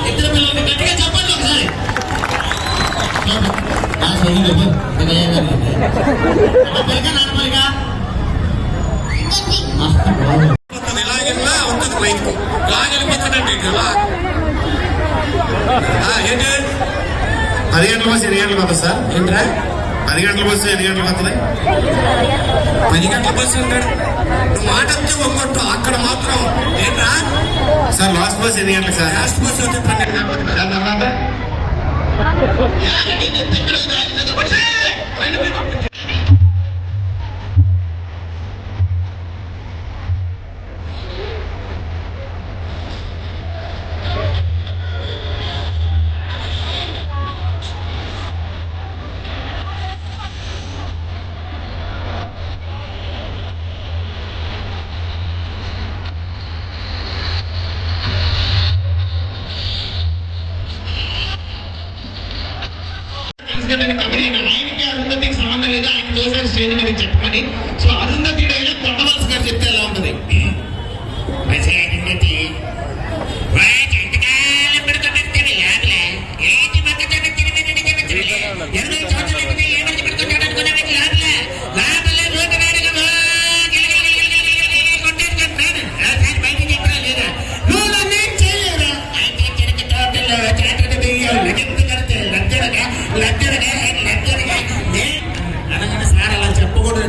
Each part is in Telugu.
ఇద్దరు పిల్లలు గట్టిగా చెప్పండి ఒకసారి. ఇలాగెల్లా ఉంటుంది బయటకు ఇలాగెళ్ళిపోతాడండి ఇలా. ఏంటి 10 గంటల బస్సు ఎన్ని గంటలకు వస్తుంది సార్? ఏంట్రా 10 గంటల బస్సు ఎన్ని గంటలకు వస్తుంది? 10 గంటల బస్సు ఉంటాడు. మాట వచ్చి ఒక్కొట్టు అక్కడ మాత్రం ఏంట్రా సార్ లాస్ట్ బస్ ఎన్ని గంటలకు సార్? లాస్ట్ బస్ వచ్చి 12 గంటలకు. ఆయనకి అరుంధతికి సంబంధం లేదు, ఆయన చూసారు స్టేజ్ మీద చెప్పమని. సో అరుంధతి డైలాగ్ కొండవలసి గారు చెప్తే ఎలా ఉంటుంది?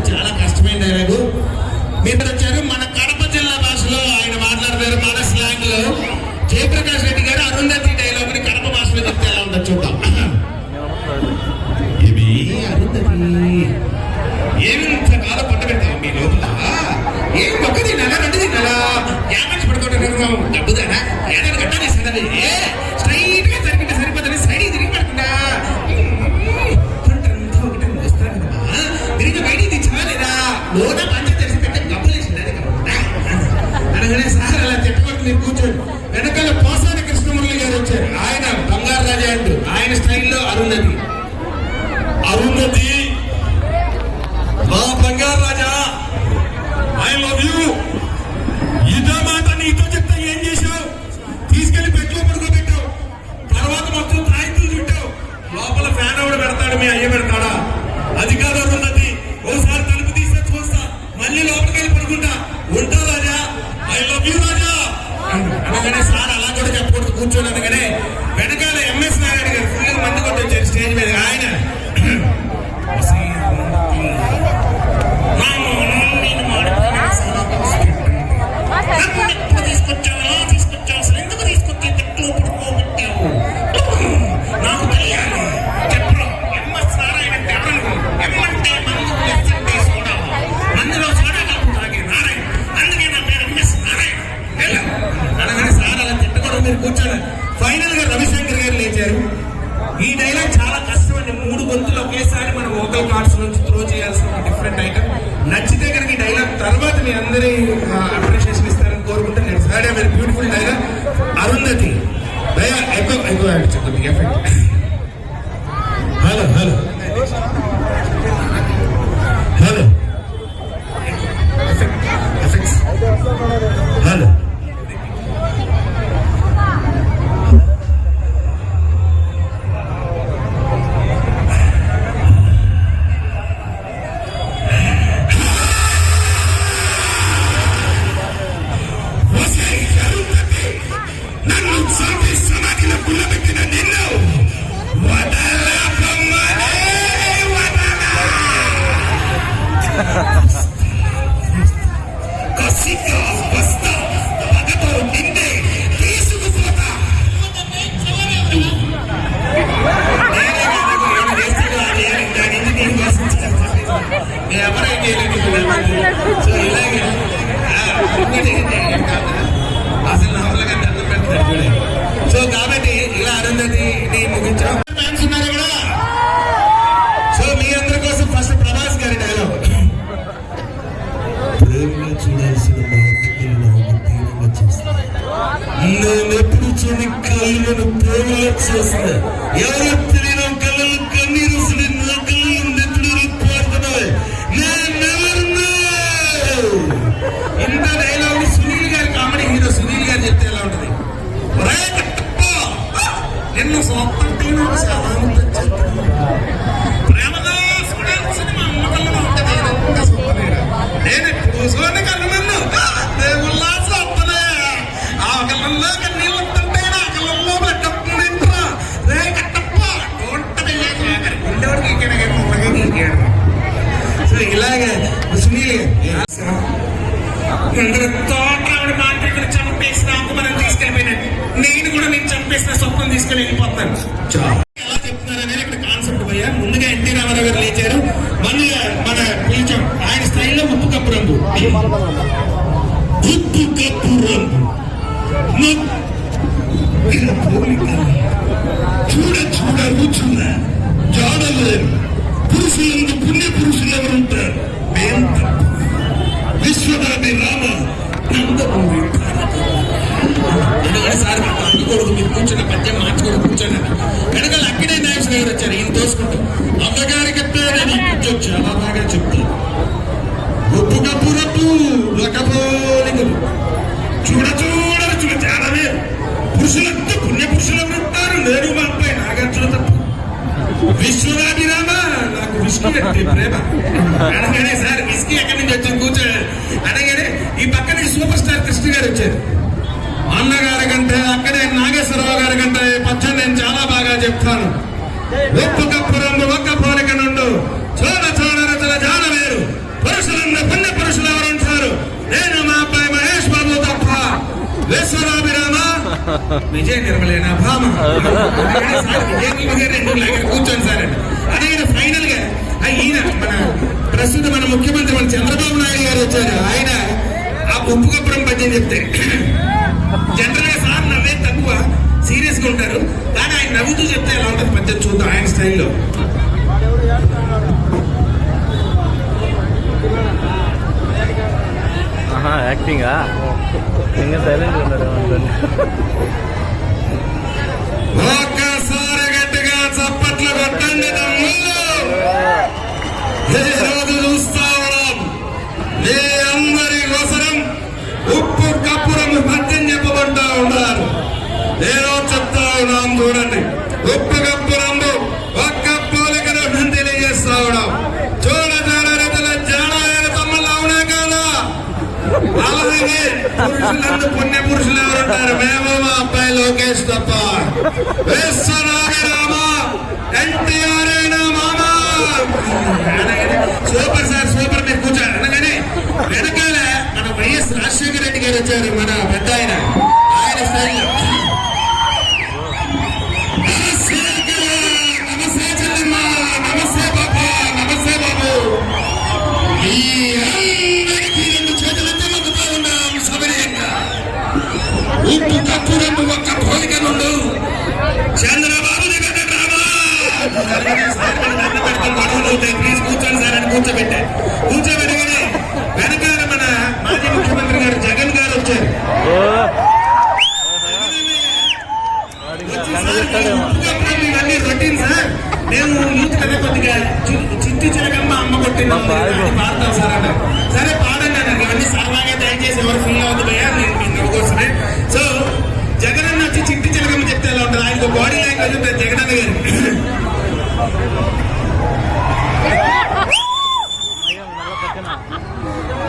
చాలా కష్టమైన డైలాగు. మీరు వచ్చారు మన కడప జిల్లా భాషలో ఆయన మాట్లాడతారు, మన స్లాంగ్ లో. జయప్రకాష్ రెడ్డి గారు అరుంధతి డైలాగ్ ని కడప భాషలో చెప్తే ఎలా ఉందో చూద్దాం. ఏమి అరుంధతి ఏమి కాలం పట్ట పెడతాం మీ లోపల? ఏం ఒక్క తిన్నారా 2 తిన్నారా? యామంచి పడుకోవడం డబ్బుదానా? ఏదైనా గట్టని సరే స్ట్రైట్ గా జరిగితే సరిపోతుంది. సైడ్ తిరిగి పడుతుందా తిరిగి బయటికి తెచ్చా లేదా? లోన మంచి తెలిసి పెట్టే డబ్బులు వేసింది అనగానే సార్ అలా తిట్టకూడదు, మీరు కూర్చోండి. వెనకాల పోసాని కృష్ణమురళి గారు వచ్చారు. ఆయన బంగారు రాజా అంటూ ఆయన స్టైల్లో అరుంధతి మా బంగారు రాజా ఐ లవ్ యూ. ఇదే మాట నీతో చెప్తా ఏం చేశావు? తీసుకెళ్లి పెట్లో పడుకోబెట్టావు, తర్వాత మొత్తం తాయితూ చుట్టావు. లోపల ఫ్యాన్ ఎవడు పెడతాడు? మీ అయ్య పెడతాడా? అది కాదు అరుంధతి. ఓసారి తలుపు తీసే చూస్తా, మళ్ళీ లోపలికి వెళ్ళి పడుకుంటా. ఉంటా రాజా, ఐ లవ్ యూ రాజా అనగానే సార్ అలా కూడా చెప్పకూడదు, కూర్చొని అనగానే వెనకాల ఎంఎస్ నారాయణ గారు ఫుల్ మంది కొట్టి వచ్చారు స్టేజ్ మీద. ఆయన తీసుకొచ్చావు అసలు ఎందుకు తీసుకొచ్చి చెట్లు పడుకోబెట్టావు? నాకు తెలియాలి చెప్పరు. ఎంఎస్ నారాయణ ఎమ్మంటే మందులో సోడా తాగే నారాయణ, అందుకే నా పేరు ఎంఎస్ నారాయణ అనగానే సార్ అలా తిట్టకూడదు, మీరు కూర్చోండి. ఫైనల్ గా రవిశంకర్ గారు లేచారు. ఈ డైలాగ్ చాలా కష్టం అండి. 3 గొంతులు ఒకేసారి మనం వోకల్ కార్డ్స్ నుంచి త్రో చేయాల్సిన డిఫరెంట్ ఐటమ్. నచ్చితే కనుక ఈ డైలాగ్ తర్వాత మీ అందరి అప్రిషియేషన్ ఇస్తారని కోరుకుంటే నేను sir very beautiful dialogue Arundhati. దయా ఎక్కువ చెప్తాను effect. Hello hello hello effects hello so కాబట్టి ఇలా అరుంధతి ముగించాం. ఫ్యాన్స్ ఉన్నారు కూడా. సో మీ అందరి కోసం ఫస్ట్ ప్రభాస్ గారి డైలాగ్. ప్రేమగా చూడాల్సిన నేను ఎప్పుడు చూని కళ్ళను ప్రేమగా చేస్తా. ఎవరు తెలియని కళ్ళలు కన్నీరు నా కళ్ళను నెత్తుడు పోతున్నాయి. ఇంత డైలాగ్ సునీల్ గారి కామెడీ అందరూ తోటలో మాంత్రికుడు చంపేసిన మనం తీసుకెళ్ళిపోయినట్టు నేను కూడా నేను చంపేసిన స్వప్నం తీసుకెళ్ళి వెళ్ళిపోతాను. ఎలా చెప్తున్నారనేది ఇక్కడ కాన్సెప్ట్ పోయా. ముందుగా ఎన్టీ రామారావు గారు లేచారు, మన పిలిచాం ఆయన స్థాయిలో ఉప్పు కప్పు రంగు చూడ చూడ కూర్చున్న జాడలేరు పురుషులందు పుణ్య పురుషులు ఎవరుంటారు మేం తప్ప విశ్వదాభి రామ నందమూరి ఎందుకంటే సార్ మాకు అందుకోడు మీరు కూర్చున్న పద్యం మార్చుకోడు కూర్చోండి వెనకాల అక్కడే నాయకులు గారు వచ్చారు ఈయన తోసుకుంటూ అమ్మగారికి నేను కూర్చొని చాలా బాగా చెప్తాను. ఉప్పు కప్పు రప్పు రకపోలికలు చూడ చూడరు చూడ చాలా వేరు పురుషులంతా పుణ్య పురుషులు ఎవరుంటారు నేను మా అబ్బాయి నాగార్జున తప్ప విశ్వనాభిరామ నాకు విస్కీ అంటే ప్రేమ అనగానే సార్ విస్కీ ఎక్కడి నుంచి వచ్చాను కూర్చోండి అనగానే ఈ పక్క నుంచి సూపర్ స్టార్ కృష్ణ గారు వచ్చారు. అన్నగారి కంటే అక్కడే నాగేశ్వరరావు గారి కంటే పచ్చని నేను చాలా బాగా చెప్తాను. ఒప్పు కప్పు రంగు ఒక్క పోలిక నుండు చోడ చోడ రచన జాన వేరు పురుషులన్న పుణ్య పురుషులు ఎవరుంటారు నేను మా అబ్బాయి మహేష్ బాబు తప్ప విశ్వనాభిరామ విజయ నిర్మలేనా భామ విజయ నిర్మల కూర్చోండి సార్ అదే ఫైనల్ గా ఈయన మన ప్రస్తుతం మన ముఖ్యమంత్రి మన చంద్రబాబు నాయుడు గారు వచ్చారు. ఆయన ఆ ఉప్పు కప్పురం పద్యం చెప్తే జనరల్ గా సార్ నవ్వే తక్కువ సీరియస్ గా ఉంటారు కానీ ఆయన నవ్వుతూ చెప్తే ఎలా ఉంటుంది పద్యం చూద్దాం ఆయన స్టైల్లో. యాక్టింగా ఇంకా సైలెంట్ ఉన్నాడు. ఒక్కసారి గట్టిగా చప్పట్లు కొట్టండి తమ్ముళ్ళు. ఈ రోజు చూస్తా ఉన్నాం మీ అందరి కోసరం ఉప్పు కప్పురం పద్యం చెప్పబడతా ఉన్నారు. నేను చెప్తా ఉన్నాం చూడండి. ఉప్పు కప్పురంబు ఒక్క పోలికను తెలియజేస్తా ఉన్నాం. చూడ జాడ రైతుల జాడ తమ్ముళ్ళు అవునా కాదా? అలాగే పురుషులందు పుణ్య పురుషులు ఎవరుంటారు మేము మా అబ్బాయి లోకేష్ తప్ప విశ్వనాభిరామ ఎన్టీఆర్ అయినా మామా సూపర్ సార్ సూపర్ మీరు కూర్చోండి అనగానే వెనకాల మన వైఎస్ రాజశేఖర రెడ్డి గారు వచ్చారు మన పెద్ద ఆయన స్టైల్లో నమస్తే చెల్లెమ్మ నమస్తే బాబా నమస్తే బాబు ఈ అందరికీ రెండు చేతులతో మొక్కుతా ఉన్నాం సబరీయంగా. ఉప్పు కప్పు రంగు ఒక్క పోలిక నుండు చంద్రబాబు దగ్గర ప్లీజ్ కూర్చోండి సార్ అని కూర్చోబెట్టారు. కూర్చోబెట్టగానే వెనకాల మన మాజీ ముఖ్యమంత్రి గారు జగన్ గారు వచ్చారు. ఇవన్నీ రొటీన్ సార్ నేను యూత్ కదా కొద్దిగా చిట్టి చిలకమ్మ అమ్మ కొట్టింది పాడతాం సార్ అన్నారు. సరే పాడండి అన్నారు. ఇవన్నీ సరదాగా దయచేసి ఎవరు ఫీల్ అవుతుంది భయ్యా నేను మీ నవ్వు కోసమే. సో జగన్ అన్న వచ్చి చిట్టి చిలకమ్మ చెప్తే ఎలా ఉంటుంది ఆయనకు బాడీ లాంగ్వేజ్ ఉంటుంది జగన్ అన్న గారు.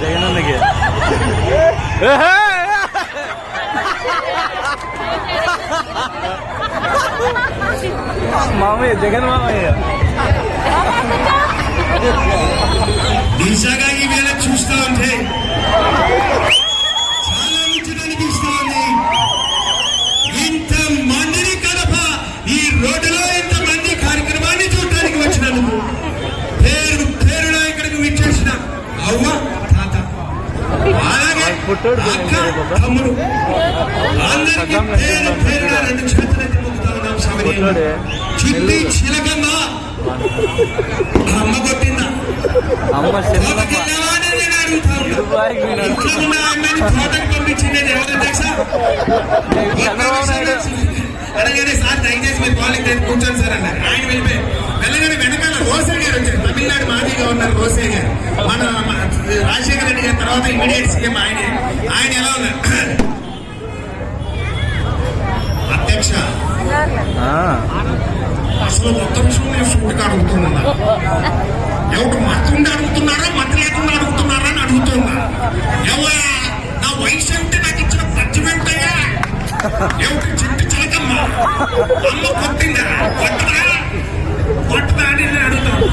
జగనన్నకి మామయ్య జగన్ మామయ్య దిశగా ఈ వేళ చూస్తా ఉంటే చాలా ముచ్చటనిపిస్తా ఉంది. ఇంత మందిని కడప ఈ రోడ్డులో ఇంత మంది కార్యక్రమాన్ని చూడటానికి వచ్చినందుకు పేరు పేరులో ఇక్కడికి విచ్చేసిన అవ్వ తాత అలాగే అక్క తమ్ముడు అందరికీ పేరు పేరున రెండు చేతులైతే మొక్కుతా ఉన్నాం. సమయంలో చిట్టి చిలకమ్మ అమ్మ కొట్టిందా అమ్మ నేను అడుగుతా ఉన్నా ఫోటోకి పంపించింది ఎవరో తెలుసా చంద్రబాబు నాయుడు అనగానే సార్ దయచేసి మీరు కాలింగ్ దగ్గర కూర్చోండి సార్ అన్నారు. ఆయన వెళ్ళిపోయి వెళ్ళగానే వెనకాల రోసే గారు వచ్చారు. తమిళనాడు మాజీ గవర్నర్ రోసే గారు మన రాజశేఖర రెడ్డి గారి తర్వాత ఇమీడియట్ సీఎం ఆయన ఎలా ఉన్నారు అధ్యక్ష అసలు మొత్తం విషయం నేను సూటిగా అడుగుతున్నా. ఎవరు మంత్రుండి అడుగుతున్నారా మంత్రి లేకుండా అడుగుతున్నారా అని అడుగుతున్నా. ఎవరా నా వయసు ఏమిటి నాకు ఇచ్చిన పద్యం ఏమిటయ్యా ఏమిటి చిట్టి చిలకమ్మ అమ్మ కొట్టిందా కొట్టదా అని నేను అడుగుతాను.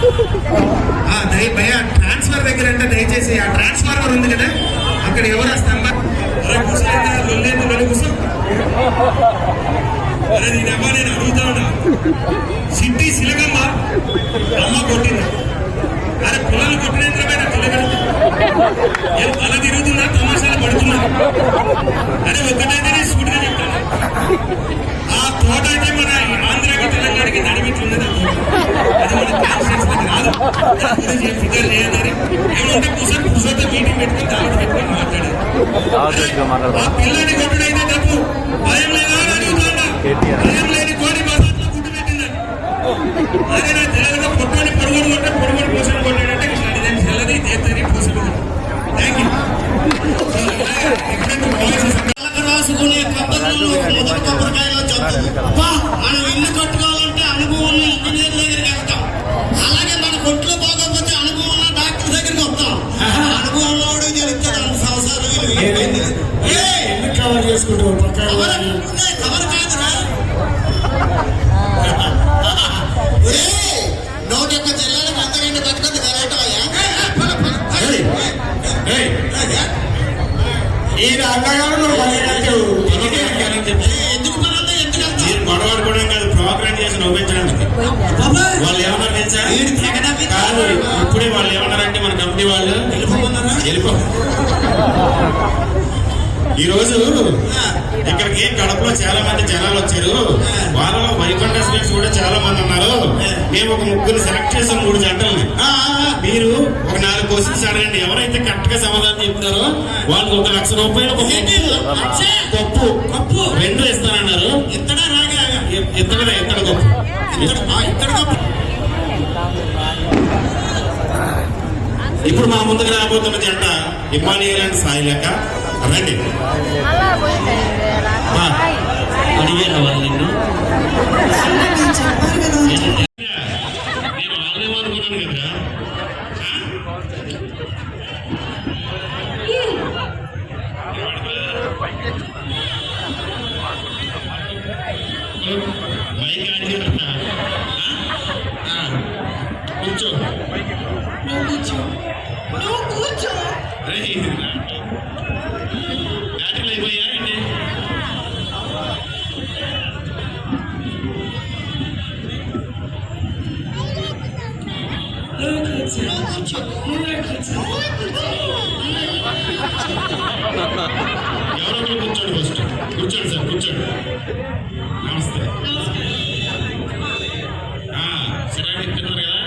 భయ ట్రాన్స్ఫర్ దగ్గర అంటే దయచేసి ఆ ట్రాన్స్ఫార్మర్ ఉంది కదా అక్కడ ఎవరు ఆ స్తంభాన్ని అరే కూర్చోలేదు లొల్లేదు కానీ కూర్చో. అరే నేనమ్మా నేను అడుగుతా ఉన్నా, సిట్టి సిలగమ్మ అమ్మ కొట్టింది. అరే పిల్లలు కొట్టినంతమైనా తెలియగలదు తల తిరుగుతున్నా తమాషాలు పడుతున్నా. అరే ఒక్కటైతే సూటిగా చెప్తాను, ఆ తోట అయితే మన ఆంధ్రాకి తెలంగాణకి నడిమిట్లున్నది. అది మన కాన్స్టిట్యూన్సీ కాదు, ఫిగర్ చేయాలని ఏమంటే పురుషోత్తో మీటింగ్ పెట్టుకుని దావట్ పెట్టుకుని మాట్లాడారు. ఆ పిల్లని కొట్టుడైతే తప్పు, భయం లేదా అని అడుగుతున్నా. భయం లేని కోడి బజార్లో గుడ్డు పెట్టిందని. అదే నా తెలుగులో పొట్టుని పొరుగుడు కొట్టే పొరుగుడు పూసలు కొట్టాడంటే అడిదని చెల్లది చేతని పూసలు. Thank you. రాసుకునే కొబ్బరిలో మొదటి కొబ్బరికాయలో చెప్తుంది, మనం ఇల్లు కట్టుకోవాలంటే అనుభవం ఉన్న ఇంజనీర్ దగ్గరికి వెళ్తాం. అలాగే మన కొట్లో పోకపోతే అనుభవం ఉన్న డాక్టర్ దగ్గరికి వస్తాం. అనుభవంలో చెప్తాడు అంత సంవత్సరాలు కవర్ చేసుకుంటూ కవర్ కాదురా. నోటి యొక్క జిల్లాలకు అంతకంటే పట్టుకుంది ఈయన అన్నగారు ఎందుకు మీరు గొడవడుకోవడం కాదు, ప్రోగ్రామ్ చేసి నవ్వించడానికి. వాళ్ళు ఏమన్నారు తెలుసా? కాదు, ఇప్పుడే వాళ్ళు ఏమన్నారంటే మన కంపెనీ వాళ్ళు వెళ్ళిపో. ఈ రోజు ఇక్కడికి కడపలో చాలా మంది జనాలు వచ్చారు, వాళ్ళలో వైకుంఠ స్వీట్స్ కూడా చాలా మంది ఉన్నారు. మేము ఒక ముగ్గురు సెలెక్ట్ చేసాం, 3 జంటల్ని. మీరు ఒక 4 క్వశ్చన్స్ అడగండి, ఎవరైతే కరెక్ట్ గా సమాధానం చెప్తారో వాళ్ళకి 1 లక్ష రూపాయలు కప్పు 2 ఇస్తానన్నారు. ఇత్తడా కప్పు ఇప్పుడు మా ముందుకు రాబోతున్న జంట ఇమ్మానియల్ అండ్ సాయి లెక్క. రండి, అడిగాను వాళ్ళు నిన్ను. నేను వాళ్ళేమనుకున్నాను కదరా. మైక్ ఆన్ చేస్తున్నా, కూర్చో. బ్యాటరీలు అయిపోయా అండి? ఎవరో కూర్చోండి, ఫస్ట్ కూర్చోండి సార్, కూర్చోండి. నమస్తే. సరే తిన్నారు కదా.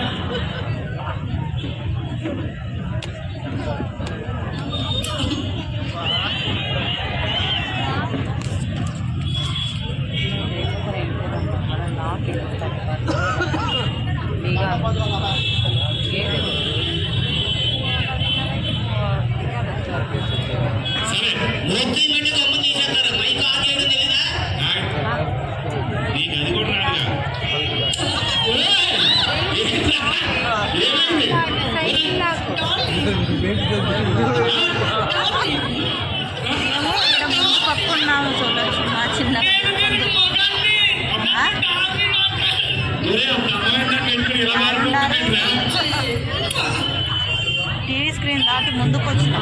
సరే మోదీ అంటే గమ్మ తీసేస్తారు, మైక్ ఆన్ చేయడం తెలీదా? నీకు అది కూడా రాదుగా. ఏమైంది? పప్పున్నాము చిన్న టీవీ స్క్రీన్ దాటి ముందుకు వచ్చిన